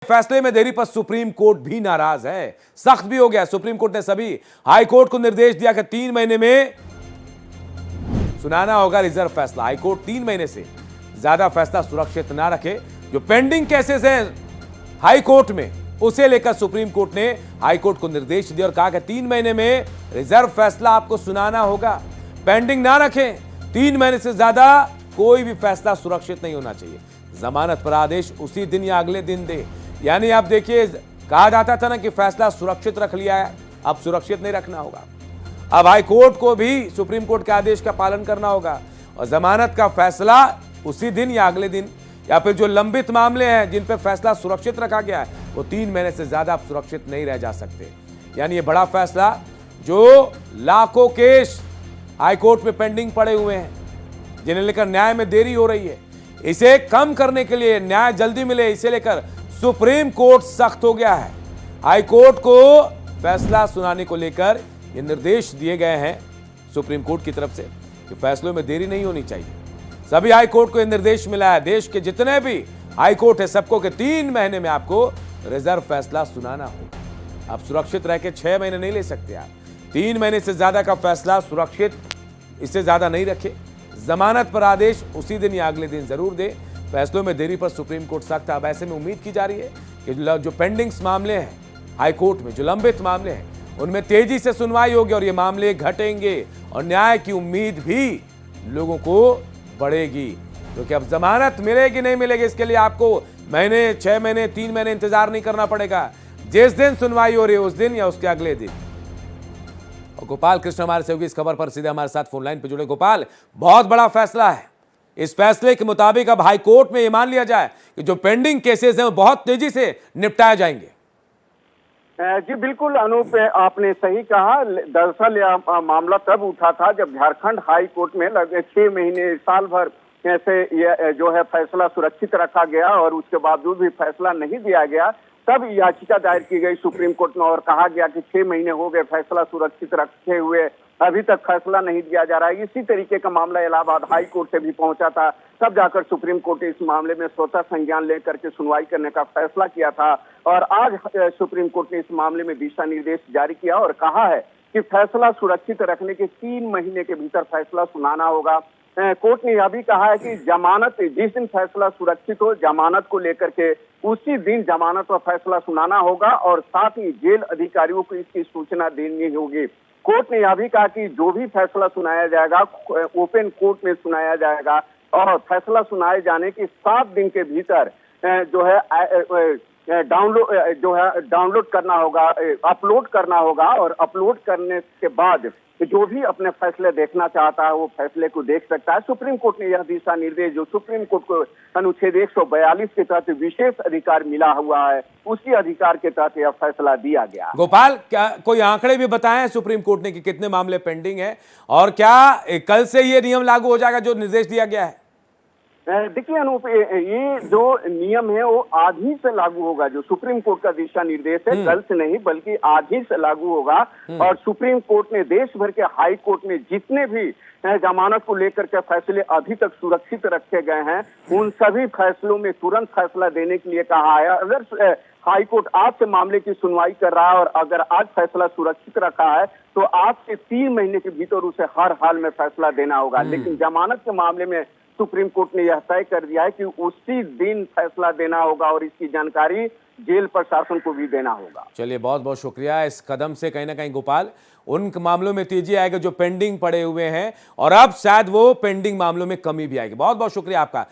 फैसले में देरी पर सुप्रीम कोर्ट भी नाराज है, सख्त भी हो गया। सुप्रीम कोर्ट ने सभी हाई कोर्ट को निर्देश दिया कि 3 महीने में सुनाना होगा रिजर्व फैसला। हाई कोर्ट 3 महीने से ज्यादा फैसला सुरक्षित ना रखे। जो पेंडिंग केसेस हैं हाई कोर्ट में, उसे लेकर सुप्रीम कोर्ट ने हाई कोर्ट को निर्देश दिया और कहा कि 3 महीने में रिजर्व फैसला आपको सुनाना होगा। पेंडिंग ना रखें, 3 महीने से ज्यादा कोई भी फैसला सुरक्षित नहीं होना चाहिए। जमानत पर आदेश उसी दिन या अगले दिन दे। यानी आप देखिए, कहा जाता था ना कि फैसला सुरक्षित रख लिया है, अब सुरक्षित नहीं रखना होगा। अब हाई कोर्ट को भी सुप्रीम कोर्ट के आदेश का पालन करना होगा और जमानत का फैसला उसी दिन या अगले दिन, या फिर जो लंबित मामले हैं जिन पर फैसला सुरक्षित रखा गया है वो 3 महीने से ज्यादा आप सुरक्षित नहीं रह जा सकते। यानी ये बड़ा फैसला, जो लाखों केस हाई कोर्ट में पेंडिंग पड़े हुए हैं जिन्हें लेकर न्याय में देरी हो रही है, इसे कम करने के लिए, न्याय जल्दी मिले, इसे लेकर सुप्रीम कोर्ट सख्त हो गया है। हाई कोर्ट को फैसला सुनाने को लेकर ये निर्देश दिए गए हैं सुप्रीम कोर्ट की तरफ से कि फैसलों में देरी नहीं होनी चाहिए। सभी हाई कोर्ट को यह निर्देश मिला है, देश के जितने भी हाई कोर्ट है सबको कि 3 महीने में आपको रिजर्व फैसला सुनाना हो। आप सुरक्षित रह के 6 महीने नहीं ले सकते। आप 3 महीने से ज्यादा का फैसला सुरक्षित, इससे ज्यादा नहीं रखे। जमानत पर आदेश उसी दिन या अगले दिन जरूर दे। फैसलों में देरी पर सुप्रीम कोर्ट सख्त। अब ऐसे में उम्मीद की जा रही है कि जो पेंडिंग्स मामले हैं हाई कोर्ट में, जो लंबित मामले हैं, उनमें तेजी से सुनवाई होगी और ये मामले घटेंगे और न्याय की उम्मीद भी लोगों को बढ़ेगी। क्योंकि अब जमानत मिलेगी नहीं मिलेगी, इसके लिए आपको महीने, 6 महीने, 3 महीने इंतजार नहीं करना पड़ेगा। जिस दिन सुनवाई हो रही है उस दिन या उसके अगले दिन। और गोपाल कृष्ण हमारे सहयोगी इस खबर पर सीधे हमारे साथ फोन लाइन पर जुड़े। गोपाल, बहुत बड़ा फैसला है। इस फैसले के मुताबिक अब हाई कोर्ट में यह मान लिया जाए कि जो पेंडिंग केसेस हैं वो बहुत तेजी से निपटाए जाएंगे। जी बिल्कुल अनूप, आपने सही कहा। दरअसल यह मामला तब उठा था जब झारखंड हाई कोर्ट में लगभग 6 महीने, साल भर से यह जो है फैसला सुरक्षित रखा गया और उसके बावजूद भी फैसला नहीं दिया गया। तब याचिका दायर की गई सुप्रीम कोर्ट में और कहा गया कि 6 महीने हो गए फैसला सुरक्षित रखे हुए, अभी तक फैसला नहीं दिया जा रहा है। इसी तरीके का मामला इलाहाबाद हाई कोर्ट से भी पहुंचा था। तब जाकर सुप्रीम कोर्ट इस मामले में स्वतः संज्ञान लेकर के सुनवाई करने का फैसला किया था और आज सुप्रीम कोर्ट ने इस मामले में दिशा निर्देश जारी किया और कहा है कि फैसला सुरक्षित रखने के 3 महीने के भीतर फैसला सुनाना होगा। कोर्ट ने यह भी कहा है कि जमानत, जिस दिन फैसला सुरक्षित हो, जमानत को लेकर के उसी दिन जमानत पर फैसला सुनाना होगा और साथ ही जेल अधिकारियों को इसकी सूचना देनी होगी। कोर्ट ने यह भी कहा कि जो भी फैसला सुनाया जाएगा ओपन कोर्ट में सुनाया जाएगा और फैसला सुनाए जाने के 7 दिन के भीतर जो है डाउनलोड करना होगा, अपलोड करना होगा और अपलोड करने के बाद जो भी अपने फैसले देखना चाहता है वो फैसले को देख सकता है। सुप्रीम कोर्ट ने यह दिशा निर्देश, जो सुप्रीम कोर्ट को अनुच्छेद 142 के तहत विशेष अधिकार मिला हुआ है, उसी अधिकार के तहत यह फैसला दिया गया। गोपाल, क्या कोई आंकड़े भी बताए हैं सुप्रीम कोर्ट ने कि कितने मामले पेंडिंग है और क्या कल से ये नियम लागू हो जाएगा जो निर्देश दिया गया है? देखिए अनूप, ये जो नियम है वो आज ही से लागू होगा। जो सुप्रीम कोर्ट का दिशा निर्देश है कल से नहीं बल्कि आज ही से लागू होगा और सुप्रीम कोर्ट ने देश भर के हाई कोर्ट में जितने भी जमानत को लेकर के फैसले अभी तक सुरक्षित रखे गए हैं उन सभी फैसलों में तुरंत फैसला देने के लिए कहा है। अगर हाई कोर्ट आज से मामले की सुनवाई कर रहा है और अगर आज फैसला सुरक्षित रखा है तो आज से 3 महीने के भीतर उसे हर हाल में फैसला देना होगा। लेकिन जमानत के मामले में सुप्रीम कोर्ट ने यह तय कर दिया है कि उसी दिन फैसला देना होगा और इसकी जानकारी जेल प्रशासन को भी देना होगा। चलिए, बहुत बहुत शुक्रिया। इस कदम से कहीं ना कहीं गोपाल, उन मामलों में तेजी आएगी जो पेंडिंग पड़े हुए हैं और अब शायद वो पेंडिंग मामलों में कमी भी आएगी। बहुत बहुत शुक्रिया आपका।